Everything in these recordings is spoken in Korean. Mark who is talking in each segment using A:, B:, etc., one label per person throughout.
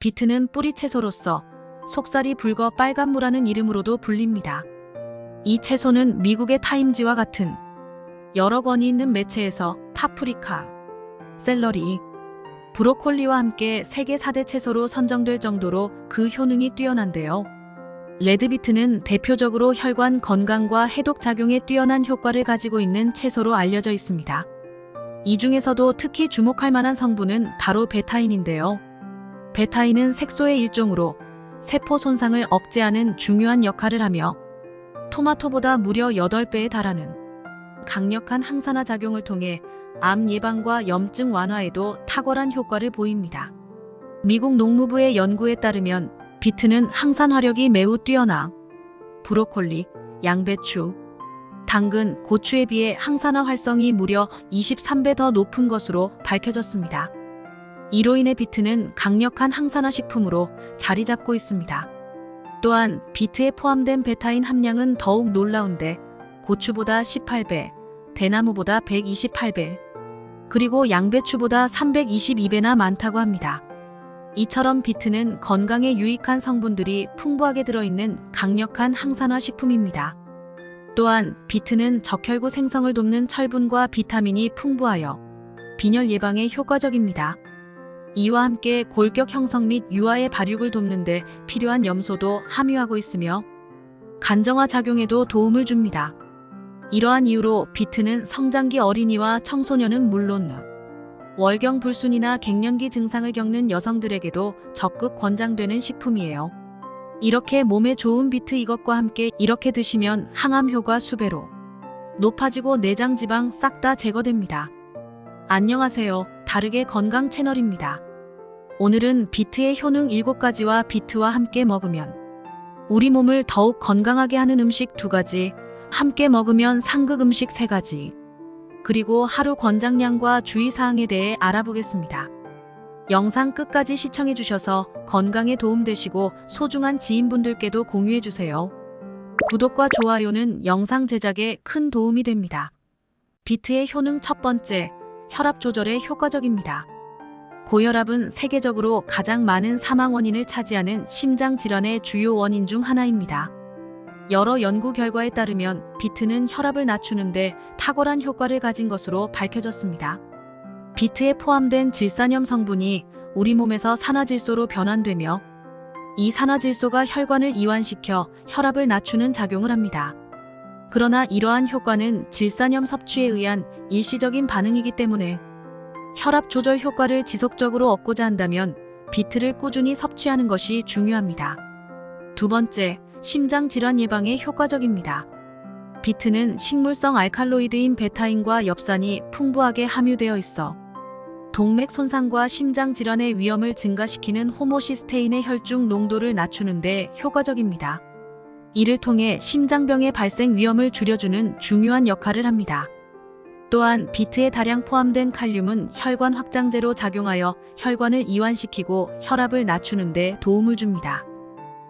A: 비트는 뿌리 채소로서 속살이 붉어 빨간무라는 이름으로도 불립니다. 이 채소는 미국의 타임지와 같은 여러 권이 있는 매체에서 파프리카, 샐러리, 브로콜리와 함께 세계 4대 채소로 선정될 정도로 그 효능이 뛰어난데요. 레드비트는 대표적으로 혈관 건강과 해독 작용에 뛰어난 효과를 가지고 있는 채소로 알려져 있습니다. 이 중에서도 특히 주목할 만한 성분은 바로 베타인인데요. 베타인은 색소의 일종으로 세포 손상을 억제하는 중요한 역할을 하며 토마토보다 무려 8배에 달하는 강력한 항산화 작용을 통해 암 예방과 염증 완화에도 탁월한 효과를 보입니다. 미국 농무부의 연구에 따르면 비트는 항산화력이 매우 뛰어나 브로콜리, 양배추, 당근, 고추에 비해 항산화 활성이 무려 23배 더 높은 것으로 밝혀졌습니다. 이로 인해 비트는 강력한 항산화 식품으로 자리 잡고 있습니다. 또한 비트에 포함된 베타인 함량은 더욱 놀라운데 고추보다 18배, 대나무보다 128배, 그리고 양배추보다 322배나 많다고 합니다. 이처럼 비트는 건강에 유익한 성분들이 풍부하게 들어있는 강력한 항산화 식품입니다. 또한 비트는 적혈구 생성을 돕는 철분과 비타민이 풍부하여 빈혈 예방에 효과적입니다. 이와 함께 골격 형성 및 유아의 발육을 돕는 데 필요한 염소도 함유하고 있으며 간정화 작용에도 도움을 줍니다. 이러한 이유로 비트는 성장기 어린이와 청소년은 물론 월경 불순이나 갱년기 증상을 겪는 여성들에게도 적극 권장되는 식품이에요. 이렇게 몸에 좋은 비트 이것과 함께 이렇게 드시면 항암 효과 수배로 높아지고 내장 지방 싹 다 제거됩니다. 안녕하세요. 다르게 건강 채널입니다. 오늘은 비트의 효능 7가지와 비트와 함께 먹으면 우리 몸을 더욱 건강하게 하는 음식 2가지, 함께 먹으면 상극 음식 3가지, 그리고 하루 권장량과 주의사항에 대해 알아보겠습니다. 영상 끝까지 시청해주셔서 건강에 도움되시고 소중한 지인분들께도 공유해주세요. 구독과 좋아요는 영상 제작에 큰 도움이 됩니다. 비트의 효능 첫 번째, 혈압 조절에 효과적입니다. 고혈압은 세계적으로 가장 많은 사망 원인을 차지하는 심장 질환의 주요 원인 중 하나입니다. 여러 연구 결과에 따르면 비트는 혈압을 낮추는데 탁월한 효과를 가진 것으로 밝혀졌습니다. 비트에 포함된 질산염 성분이 우리 몸에서 산화질소로 변환되며 이 산화질소가 혈관을 이완시켜 혈압을 낮추는 작용을 합니다. 그러나 이러한 효과는 질산염 섭취에 의한 일시적인 반응이기 때문에 혈압 조절 효과를 지속적으로 얻고자 한다면 비트를 꾸준히 섭취하는 것이 중요합니다. 두 번째, 심장 질환 예방에 효과적입니다. 비트는 식물성 알칼로이드인 베타인과 엽산이 풍부하게 함유되어 있어 동맥 손상과 심장 질환의 위험을 증가시키는 호모시스테인의 혈중 농도를 낮추는 데 효과적입니다. 이를 통해 심장병의 발생 위험을 줄여주는 중요한 역할을 합니다. 또한 비트에 다량 포함된 칼륨은 혈관 확장제로 작용하여 혈관을 이완시키고 혈압을 낮추는 데 도움을 줍니다.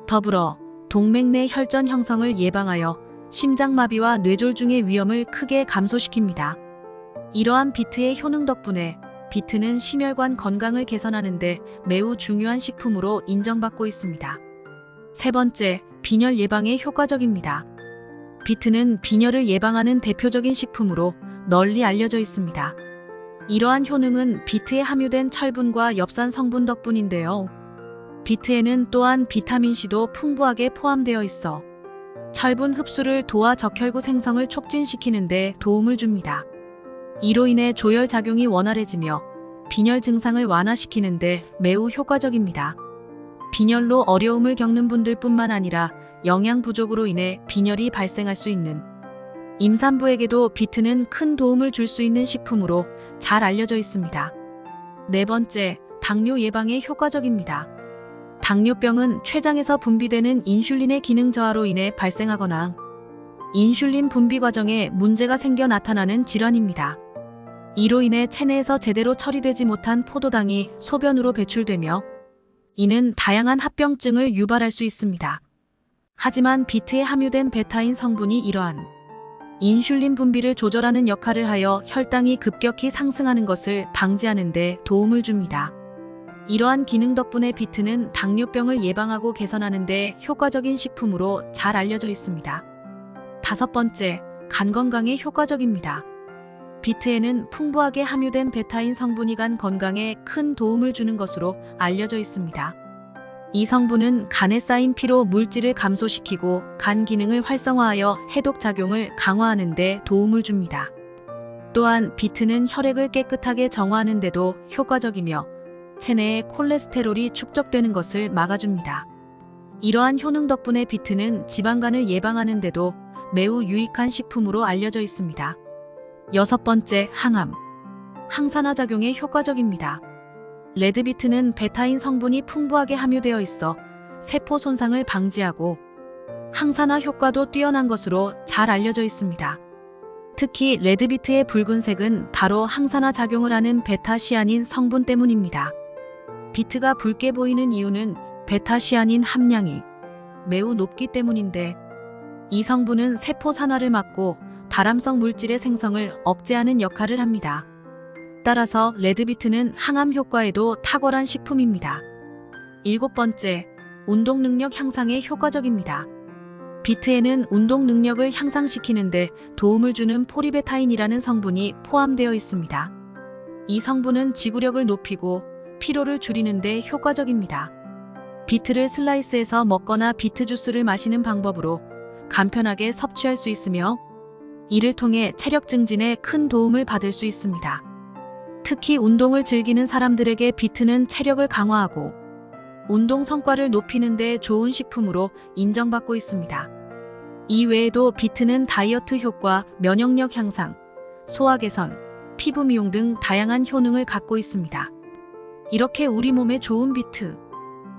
A: 더불어 동맥 내 혈전 형성을 예방하여 심장마비와 뇌졸중의 위험을 크게 감소시킵니다. 이러한 비트의 효능 덕분에 비트는 심혈관 건강을 개선하는 데 매우 중요한 식품으로 인정받고 있습니다. 세 번째, 빈혈 예방에 효과적입니다. 비트는 빈혈을 예방하는 대표적인 식품으로 널리 알려져 있습니다. 이러한 효능은 비트에 함유된 철분과 엽산 성분 덕분인데요. 비트에는 또한 비타민C도 풍부하게 포함되어 있어 철분 흡수를 도와 적혈구 생성을 촉진시키는 데 도움을 줍니다. 이로 인해 조혈 작용이 원활해지며 빈혈 증상을 완화시키는 데 매우 효과적입니다. 빈혈로 어려움을 겪는 분들뿐만 아니라 영양 부족으로 인해 빈혈이 발생할 수 있는 임산부에게도 비트는 큰 도움을 줄 수 있는 식품으로 잘 알려져 있습니다. 네 번째, 당뇨 예방에 효과적입니다. 당뇨병은 췌장에서 분비되는 인슐린의 기능 저하로 인해 발생하거나 인슐린 분비 과정에 문제가 생겨 나타나는 질환입니다. 이로 인해 체내에서 제대로 처리되지 못한 포도당이 소변으로 배출되며 이는 다양한 합병증을 유발할 수 있습니다. 하지만 비트에 함유된 베타인 성분이 이러한 인슐린 분비를 조절하는 역할을 하여 혈당이 급격히 상승하는 것을 방지하는 데 도움을 줍니다. 이러한 기능 덕분에 비트는 당뇨병을 예방하고 개선하는 데 효과적인 식품으로 잘 알려져 있습니다. 5번째, 간 건강에 효과적입니다. 비트에는 풍부하게 함유된 베타인 성분이 간 건강에 큰 도움을 주는 것으로 알려져 있습니다. 이 성분은 간에 쌓인 피로 물질을 감소시키고 간 기능을 활성화하여 해독 작용을 강화하는 데 도움을 줍니다. 또한 비트는 혈액을 깨끗하게 정화하는 데도 효과적이며 체내에 콜레스테롤이 축적되는 것을 막아줍니다. 이러한 효능 덕분에 비트는 지방간을 예방하는 데도 매우 유익한 식품으로 알려져 있습니다. 6번째, 항암. 항산화 작용에 효과적입니다. 레드비트는 베타인 성분이 풍부하게 함유되어 있어 세포 손상을 방지하고 항산화 효과도 뛰어난 것으로 잘 알려져 있습니다. 특히 레드비트의 붉은색은 바로 항산화 작용을 하는 베타시아닌 성분 때문입니다. 비트가 붉게 보이는 이유는 베타시아닌 함량이 매우 높기 때문인데, 이 성분은 세포 산화를 막고 발암성 물질의 생성을 억제하는 역할을 합니다. 따라서 레드비트는 항암 효과에도 탁월한 식품입니다. 7번째, 운동 능력 향상에 효과적입니다. 비트에는 운동 능력을 향상시키는데 도움을 주는 포리베타인이라는 성분이 포함되어 있습니다. 이 성분은 지구력을 높이고 피로를 줄이는 데 효과적입니다. 비트를 슬라이스해서 먹거나 비트 주스를 마시는 방법으로 간편하게 섭취할 수 있으며 이를 통해 체력 증진에 큰 도움을 받을 수 있습니다. 특히 운동을 즐기는 사람들에게 비트는 체력을 강화하고 운동 성과를 높이는 데 좋은 식품으로 인정받고 있습니다. 이 외에도 비트는 다이어트 효과, 면역력 향상, 소화 개선, 피부 미용 등 다양한 효능을 갖고 있습니다. 이렇게 우리 몸에 좋은 비트,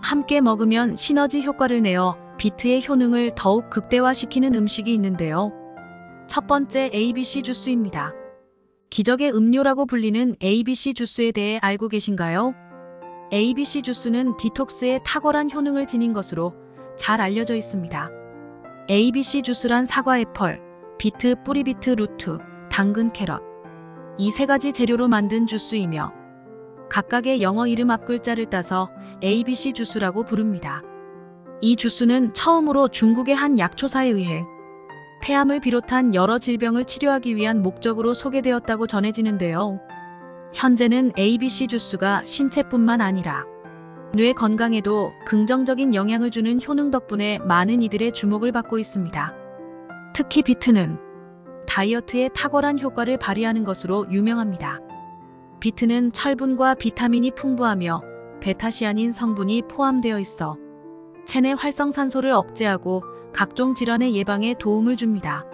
A: 함께 먹으면 시너지 효과를 내어 비트의 효능을 더욱 극대화시키는 음식이 있는데요. 첫 번째, ABC 주스입니다. 기적의 음료라고 불리는 ABC 주스에 대해 알고 계신가요? ABC 주스는 디톡스에 탁월한 효능을 지닌 것으로 잘 알려져 있습니다. ABC 주스란 사과 애펄, 비트, 뿌리비트 루트, 당근 캐럿, 이 세 가지 재료로 만든 주스이며 각각의 영어 이름 앞 글자를 따서 ABC 주스라고 부릅니다. 이 주스는 처음으로 중국의 한 약초사에 의해 폐암을 비롯한 여러 질병을 치료하기 위한 목적으로 소개되었다고 전해지는데요. 현재는 ABC 주스가 신체뿐만 아니라 뇌 건강에도 긍정적인 영향을 주는 효능 덕분에 많은 이들의 주목을 받고 있습니다. 특히 비트는 다이어트에 탁월한 효과를 발휘하는 것으로 유명합니다. 비트는 철분과 비타민이 풍부하며 베타시아닌 성분이 포함되어 있어 체내 활성산소를 억제하고 각종 질환의 예방에 도움을 줍니다.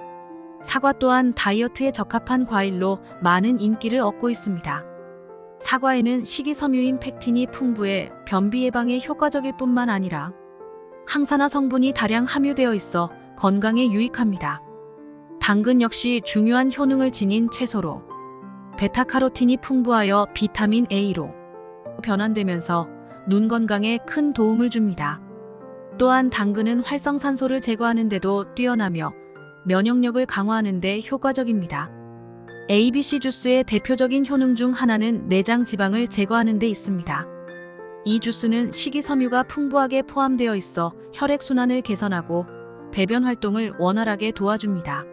A: 사과 또한 다이어트에 적합한 과일로 많은 인기를 얻고 있습니다. 사과에는 식이섬유인 팩틴이 풍부해 변비 예방에 효과적일 뿐만 아니라 항산화 성분이 다량 함유되어 있어 건강에 유익합니다. 당근 역시 중요한 효능을 지닌 채소로 베타카로틴이 풍부하여 비타민 A로 변환되면서 눈 건강에 큰 도움을 줍니다. 또한 당근은 활성산소를 제거하는 데도 뛰어나며 면역력을 강화하는 데 효과적입니다. ABC 주스의 대표적인 효능 중 하나는 내장 지방을 제거하는 데 있습니다. 이 주스는 식이섬유가 풍부하게 포함되어 있어 혈액순환을 개선하고 배변 활동을 원활하게 도와줍니다.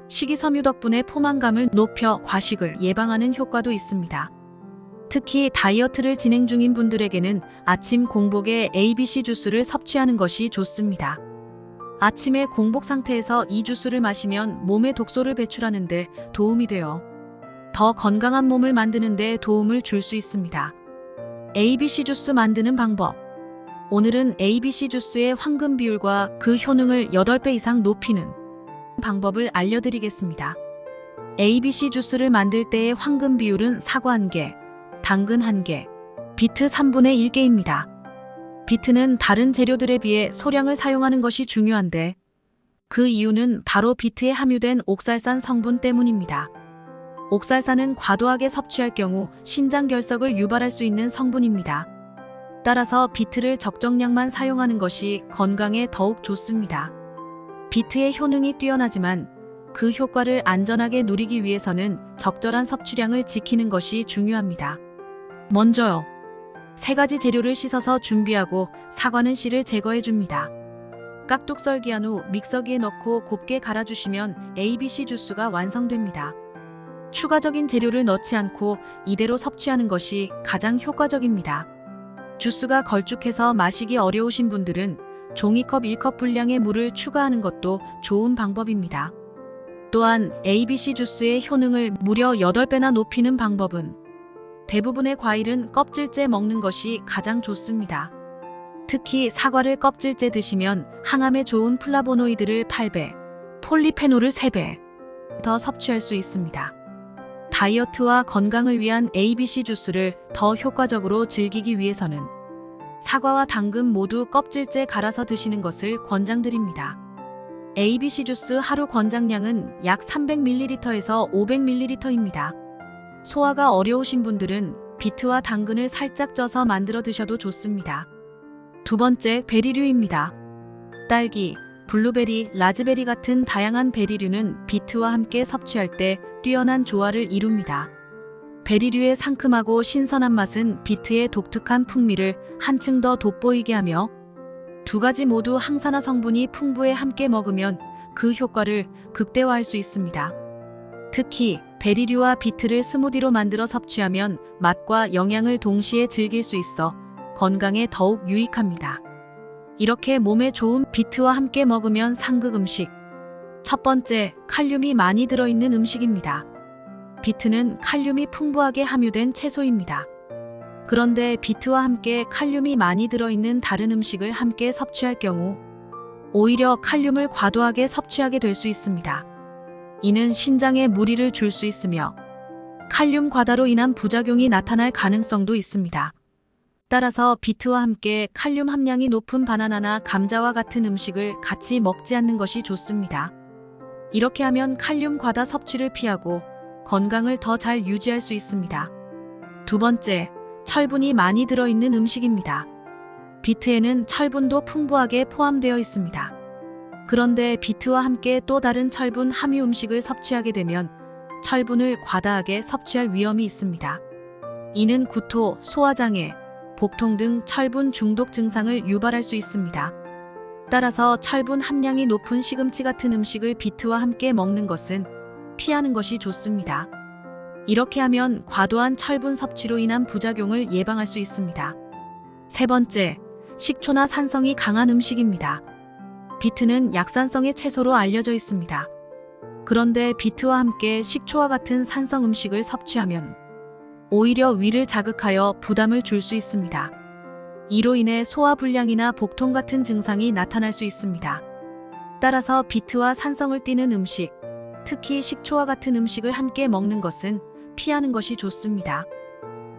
A: 식이섬유 덕분에 포만감을 높여 과식을 예방하는 효과도 있습니다. 특히 다이어트를 진행 중인 분들에게는 아침 공복에 ABC 주스를 섭취하는 것이 좋습니다. 아침에 공복 상태에서 이 주스를 마시면 몸의 독소를 배출하는 데 도움이 되어 더 건강한 몸을 만드는 데 도움을 줄 수 있습니다. ABC 주스 만드는 방법. 오늘은 ABC 주스의 황금 비율과 그 효능을 8배 이상 높이는 방법을 알려드리겠습니다. ABC 주스를 만들 때의 황금 비율은 사과 1개, 당근 1개, 비트 3분의 1개입니다. 비트는 다른 재료들에 비해 소량을 사용하는 것이 중요한데 그 이유는 바로 비트에 함유된 옥살산 성분 때문입니다. 옥살산은 과도하게 섭취할 경우 신장 결석을 유발할 수 있는 성분입니다. 따라서 비트를 적정량만 사용하는 것이 건강에 더욱 좋습니다. 비트의 효능이 뛰어나지만 그 효과를 안전하게 누리기 위해서는 적절한 섭취량을 지키는 것이 중요합니다. 먼저요. 3가지 재료를 씻어서 준비하고 사과는 씨를 제거해 줍니다. 깍둑 썰기한 후 믹서기에 넣고 곱게 갈아주시면 ABC 주스가 완성됩니다. 추가적인 재료를 넣지 않고 이대로 섭취하는 것이 가장 효과적입니다. 주스가 걸쭉해서 마시기 어려우신 분들은 종이컵 1컵 분량의 물을 추가하는 것도 좋은 방법입니다. 또한 ABC 주스의 효능을 무려 8배나 높이는 방법은 대부분의 과일은 껍질째 먹는 것이 가장 좋습니다. 특히 사과를 껍질째 드시면 항암에 좋은 플라보노이드를 8배, 폴리페놀을 3배 더 섭취할 수 있습니다. 다이어트와 건강을 위한 ABC 주스를 더 효과적으로 즐기기 위해서는 사과와 당근 모두 껍질째 갈아서 드시는 것을 권장드립니다. ABC 주스 하루 권장량은 약 300ml에서 500ml입니다. 소화가 어려우신 분들은 비트와 당근을 살짝 쪄서 만들어 드셔도 좋습니다. 두 번째, 베리류입니다. 딸기, 블루베리, 라즈베리 같은 다양한 베리류는 비트와 함께 섭취할 때 뛰어난 조화를 이룹니다. 베리류의 상큼하고 신선한 맛은 비트의 독특한 풍미를 한층 더 돋보이게 하며 2가지 모두 항산화 성분이 풍부해 함께 먹으면 그 효과를 극대화할 수 있습니다. 특히 베리류와 비트를 스무디로 만들어 섭취하면 맛과 영양을 동시에 즐길 수 있어 건강에 더욱 유익합니다. 이렇게 몸에 좋은 비트와 함께 먹으면 상극 음식. 첫 번째, 칼륨이 많이 들어있는 음식입니다. 비트는 칼륨이 풍부하게 함유된 채소입니다. 그런데 비트와 함께 칼륨이 많이 들어있는 다른 음식을 함께 섭취할 경우 오히려 칼륨을 과도하게 섭취하게 될 수 있습니다. 이는 신장에 무리를 줄 수 있으며 칼륨 과다로 인한 부작용이 나타날 가능성도 있습니다. 따라서 비트와 함께 칼륨 함량이 높은 바나나나 감자와 같은 음식을 같이 먹지 않는 것이 좋습니다. 이렇게 하면 칼륨 과다 섭취를 피하고 건강을 더 잘 유지할 수 있습니다. 두 번째, 철분이 많이 들어있는 음식입니다. 비트에는 철분도 풍부하게 포함되어 있습니다. 그런데 비트와 함께 또 다른 철분 함유 음식을 섭취하게 되면 철분을 과다하게 섭취할 위험이 있습니다. 이는 구토, 소화장애, 복통 등 철분 중독 증상을 유발할 수 있습니다. 따라서 철분 함량이 높은 시금치 같은 음식을 비트와 함께 먹는 것은 피하는 것이 좋습니다. 이렇게 하면 과도한 철분 섭취로 인한 부작용을 예방할 수 있습니다. 세 번째, 식초나 산성이 강한 음식입니다. 비트는 약산성의 채소로 알려져 있습니다. 그런데 비트와 함께 식초와 같은 산성 음식을 섭취하면 오히려 위를 자극하여 부담을 줄 수 있습니다. 이로 인해 소화불량이나 복통 같은 증상이 나타날 수 있습니다. 따라서 비트와 산성을 띠는 음식, 특히 식초와 같은 음식을 함께 먹는 것은 피하는 것이 좋습니다.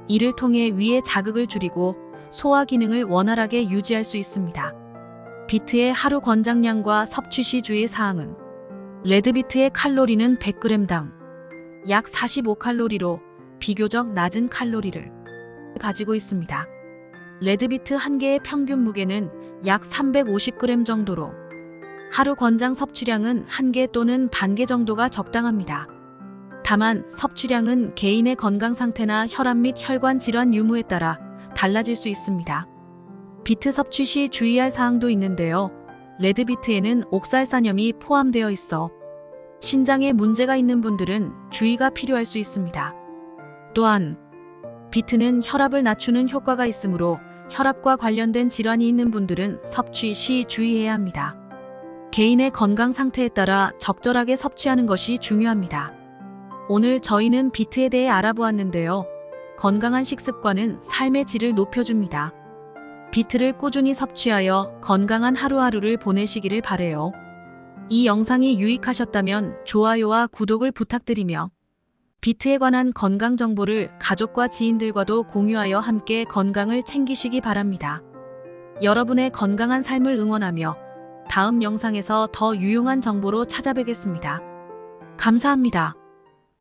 A: 이를 통해 위의 자극을 줄이고 소화 기능을 원활하게 유지할 수 있습니다. 비트의 하루 권장량과 섭취 시 주의 사항은 레드비트의 칼로리는 100g당 약 45칼로리로 비교적 낮은 칼로리를 가지고 있습니다. 레드비트 한 개의 평균 무게는 약 350g 정도로 하루 권장 섭취량은 1개 또는 반 개 정도가 적당합니다. 다만 섭취량은 개인의 건강 상태나 혈압 및 혈관 질환 유무에 따라 달라질 수 있습니다. 비트 섭취 시 주의할 사항도 있는데요. 레드비트에는 옥살산염이 포함되어 있어 신장에 문제가 있는 분들은 주의가 필요할 수 있습니다. 또한 비트는 혈압을 낮추는 효과가 있으므로 혈압과 관련된 질환이 있는 분들은 섭취 시 주의해야 합니다. 개인의 건강 상태에 따라 적절하게 섭취하는 것이 중요합니다. 오늘 저희는 비트에 대해 알아보았는데요. 건강한 식습관은 삶의 질을 높여줍니다. 비트를 꾸준히 섭취하여 건강한 하루하루를 보내시기를 바래요. 이 영상이 유익하셨다면 좋아요와 구독을 부탁드리며 비트에 관한 건강 정보를 가족과 지인들과도 공유하여 함께 건강을 챙기시기 바랍니다. 여러분의 건강한 삶을 응원하며 다음 영상에서 더 유용한 정보로 찾아뵙겠습니다. 감사합니다.